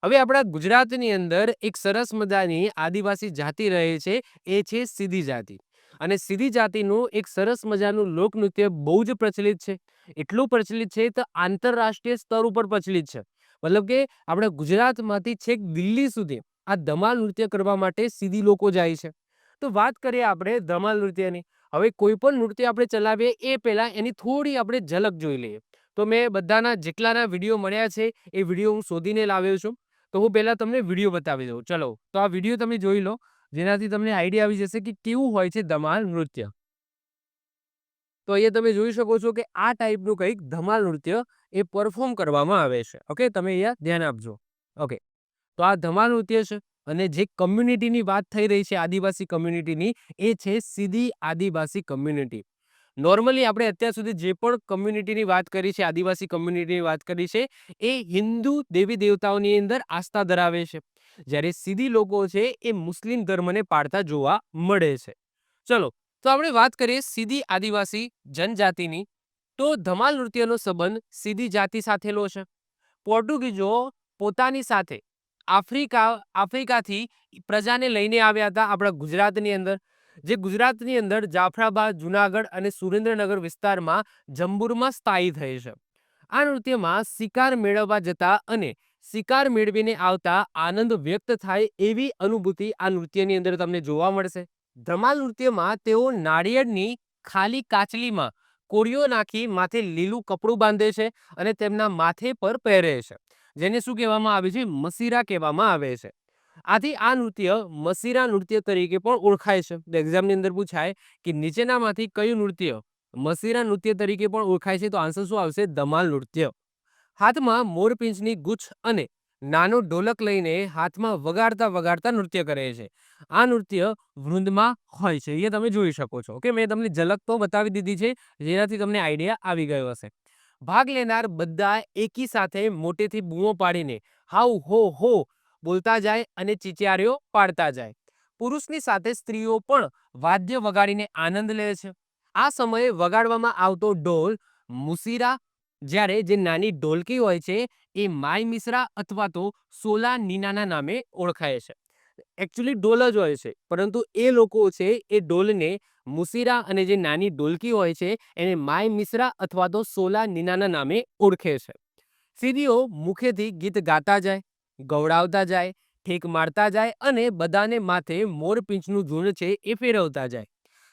હવે આપણા ગુજરાતની અંદર એક સરસ મજાની આદિવાસી જાતિ રહે છે, એ છે સીધી જાતિ. અને સીધી જાતિનું એક સરસ મજાનું લોકનૃત્ય બહુ જ પ્રચલિત છે. એટલું પ્રચલિત છે તો આંતરરાષ્ટ્રીય સ્તર ઉપર પ્રચલિત છે. મતલબ કે આપણા ગુજરાતમાંથી છેક દિલ્હી સુધી આ ધમાલ નૃત્ય કરવા માટે સીધી લોકો જાય છે. તો વાત કરીએ આપણે ધમાલ નૃત્યની. હવે કોઈ પણ નૃત્ય આપણે ચલાવીએ એ પહેલા એની થોડી આપણે ઝલક જોઈ લઈએ. તો મેં બધાના જેટલાના વિડીયો મળ્યા છે એ વિડીયો હું શોધીને લાવ્યો છું. તો હું પહેલા તમને વિડીયો બતાવી દઉં. ચલો, તો આ વિડીયો તમે જોઈ લો, જેનાથી તમને આઈડિયા આવી જશે કે કેવું હોય છે ધમાલ નૃત્ય. તો અહીંયા તમે જોઈ શકો છો કે આ ટાઈપનું કંઈક ધમાલ નૃત્ય એ પરફોર્મ કરવામાં આવે છે. ઓકે, તમે અહીંયા ધ્યાન આપજો. ઓકે, તો આ ધમાલ નૃત્ય છે. અને જે કમ્યુનિટીની વાત થઈ રહી છે આદિવાસી કમ્યુનિટીની, એ છે સીધી આદિવાસી કમ્યુનિટી. નોર્મલી આપણે અત્યાર સુધી જે પણ કમ્યુનિટીની વાત કરી છે, આદિવાસી કમ્યુનિટીની વાત કરી છે, એ હિન્દુ દેવી દેવતાઓની અંદર આસ્થા ધરાવે છે. જ્યારે સીધી લોકો છે એ મુસ્લિમ ધર્મને પાળતા જોવા મળે છે. ચલો, તો આપણે વાત કરીએ સીધી આદિવાસી જનજાતિની. તો ધમાલ નૃત્યનો સંબંધ સીધી જાતિ સાથેનો છે. પોર્ટુગીઝો પોતાની સાથે આફ્રિકાથી પ્રજાને લઈને આવ્યા હતા આપણા ગુજરાતની અંદર. જે ગુજરાતની અંદર જાફરાબાદ, જુનાગઢ અને સુરેન્દ્રનગર વિસ્તારમાં જંબુરમાં સ્થાયી થઈ છે. આ નૃત્યમાં શિકાર મેળવવા જતા અને શિકાર મેળવીને આવતા આનંદ વ્યક્ત થાય એવી અનુભૂતિ આ નૃત્યની અંદર તમને જોવા મળશે. ધમાલ નૃત્યમાં તેઓ નાળિયેરની ખાલી કાચલીમાં કોળીઓ નાખી માથે લીલું કપડું બાંધે છે અને તેમના માથે પર પહેરે છે, જેને શું કહેવામાં આવે છે? મસીરા કહેવામાં આવે છે. આથી આ નૃત્ય મસીરા નૃત્ય તરીકે પણ ઓળખાય છે. એક્ઝામની અંદર પૂછાય કે નીચેનામાંથી કયું નૃત્ય મસીરા નૃત્ય તરીકે પણ ઓળખાય છે? તો આન્સર શું આવશે? ધમાલ નૃત્ય. હાથમાં મોરપીંછની ગુચ્છ અને નાનો ઢોલક લઈને હાથમાં વગાડતા વગાડતા નૃત્ય કરે છે. આ નૃત્ય વૃંદમાં હોય છે. એ તમે જોઈ શકો છો. ઓકે, મેં તમને ઝલક તો બતાવી દીધી છે, જેનાથી તમને આઈડિયા આવી ગયો હશે. ભાગ લેનાર બધા એકી સાથે મોટેથી બૂમો પાડીને હાઉ હો હો બોલતા જાય અને ચીચિયારીઓ પાડતા જાય. પુરુષની સાથે સ્ત્રીઓ પણ વાદ્ય વગાડીને આનંદ લે છે. આ સમયે વગાડવામાં આવતો ઢોલ મુસીરા, જ્યારે જે નાની ઢોલકી હોય છે એ માય મિશ્રા અથવા તો સોલા નીનાના નામે ઓળખાય છે. એકચ્યુઅલી ઢોલ જ હોય છે, પરંતુ એ લોકો છે એ ઢોલને મુસીરા અને જે નાની ઢોલકી હોય છે એને માય મિશ્રા અથવા તો સોલા નીનાના નામે ઓળખે છે. સીડીઓ મુખેથી ગીત ગાતા જાય, ગવડાવતા જાય, ઠેક મારતા જાય અને બધાને માથે મોરપીંછનું ઝુંડ છે એ ફેરવતા જાય.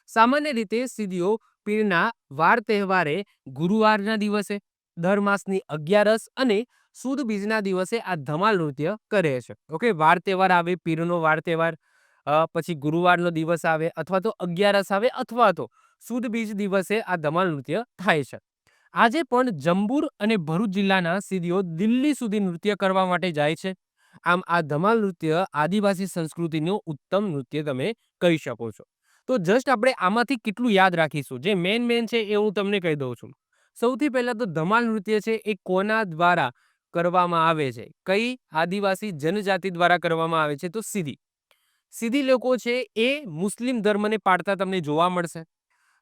સામાન્ય રીતે સીડીઓ પીરના વાર તહેવારે ગુરુવારના દિવસે, દર માસની 11 અને સુદ બીજના દિવસે આ ધમાલ નૃત્ય કરે છે. ઓકે, વાર તહેવાર આવે, પીરનો વાર તહેવાર, પછી ગુરુવારનો દિવસ આવે અથવા તો 11 આવે અથવા તો સુદ બીજ દિવસે આ ધમાલ નૃત્ય થાય છે. આજે પણ જંબુર અને ભરૂચ જિલ્લાના સીડીઓ દિલ્હી સુધી નૃત્ય કરવા માટે જાય છે. આમ આ ધમાલ નૃત્ય આદિવાસી સંસ્કૃતિનું ઉત્તમ નૃત્ય તમે કહી શકો છો. તો જસ્ટ આપણે આમાંથી કેટલું યાદ રાખીશું, જે મેન છે એ હું તમને કહી દઉં છું. સૌથી પહેલા તો ધમાલ નૃત્ય છે એ કોના દ્વારા કરવામાં આવે છે? કઈ આદિવાસી જનજાતિ દ્વારા કરવામાં આવે છે? તો સીધી. સીધી લોકો છે એ મુસ્લિમ ધર્મને પાળતા તમને જોવા મળશે.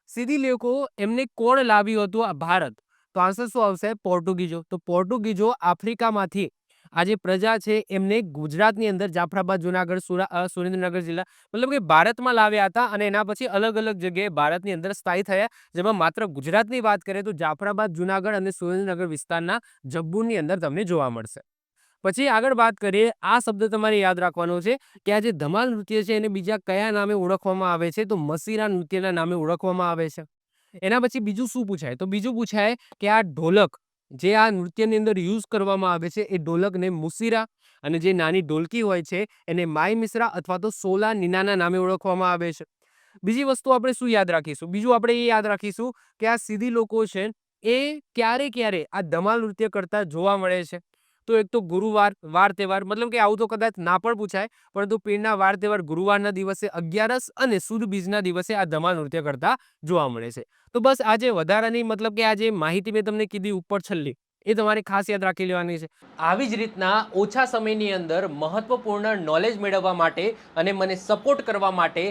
સીધી લોકો એમને કોણ લાવ્યું હતું આ ભારત? તો આન્સર શું આવશે? પોર્ટુગીઝો. તો પોર્ટુગીઝો આફ્રિકામાંથી આ જે પ્રજા છે એમને ગુજરાતની અંદર જાફરાબાદ, જુનાગઢ, સુરેન્દ્રનગર જિલ્લા, મતલબ કે ભારતમાં લાવ્યા હતા અને એના પછી અલગ અલગ જગ્યાએ ભારતની અંદર સ્થાયી થયા. જેમાં માત્ર ગુજરાતની વાત કરીએ તો જાફરાબાદ, જુનાગઢ અને સુરેન્દ્રનગર વિસ્તારના જબ્બુની અંદર તમને જોવા મળશે. પછી આગળ વાત કરીએ, આ શબ્દ તમારે યાદ રાખવાનો છે કે આ જે ધમાલ નૃત્ય છે એને બીજા કયા નામે ઓળખવામાં આવે છે? તો મસીરા નૃત્યના નામે ઓળખવામાં આવે છે. એના પછી બીજું શું પૂછાય? તો બીજું પૂછાય કે આ ઢોલક જે આ નૃત્યની અંદર યુઝ કરવામાં આવે છે એ ઢોલકને મુસીરા અને જે નાની ઢોલકી હોય છે એને માય મિશ્રા અથવા તો સોલા નીનાના નામે ઓળખવામાં આવે છે. બીજી વસ્તુ આપણે શું યાદ રાખીશું? બીજું આપણે એ યાદ રાખીશું કે આ સીધી લોકો છે એ ક્યારે ક્યારે આ ધમાલ નૃત્ય કરતા જોવા મળે છે? તો એક તો ગુરુવાર, વાર તહેવાર, મતલબ કે આવું તો કદાચ ના પણ પૂછાય, પરંતુ પીરના વાર તહેવાર ગુરુવારના દિવસે, 11 અને સુદ બીજના દિવસે આ ધમાલ નૃત્ય કરતા જોવા મળે છે. તો બસ આ જે વધારાની, મતલબ કે આ જે માહિતી મેં તમને કીધી ઉપર છેલ્લી, એ તમારે ખાસ યાદ રાખી લેવાની છે. આવી જ રીતના ઓછા સમયની અંદર મહત્વપૂર્ણ નોલેજ મેળવવા માટે અને મને સપોર્ટ કરવા માટે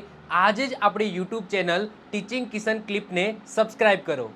આજે જ આપણી યુટ્યુબ ચેનલ ટીચિંગ કિશન ક્લિપને સબસ્ક્રાઇબ કરો.